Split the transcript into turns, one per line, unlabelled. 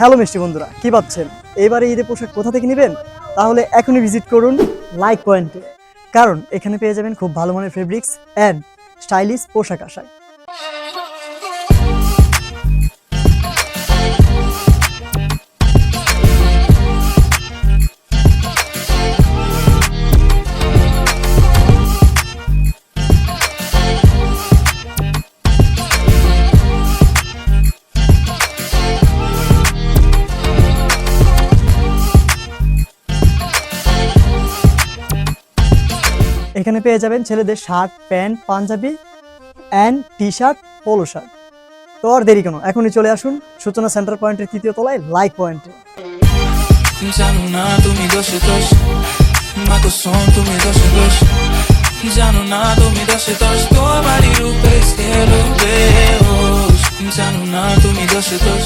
Hello মিষ্টি বন্ধুরা, কি ভাবছেন এবারে ঈদের পোশাক কোথা থেকে নেবেন? তাহলে এখনই ভিজিট করুন লাইক পয়েন্টে, কারণ এখানে পেয়ে যাবেন খুব ভালো মানের ফেব্রিক্স অ্যান্ড স্টাইলিশ পোশাক আশাক। এখানে পেয়ে যাবেন ছেলেদের shirt, pant, panjabi and T shirt, polo shirt. তো আর দেরি কেন, এখনই চলে আসুন সূচনা সেন্টার পয়েন্টের তৃতীয় তলায় লাইক পয়েন্টে।
জানো না তুমি দোষে দোষ, মাগো শোন তুমি দোষে দোষ, জানো না তুমি দোষে দোষ, তোমারই রূপে স্কেল বেহোশ, জানো না তুমি দোষে দোষ।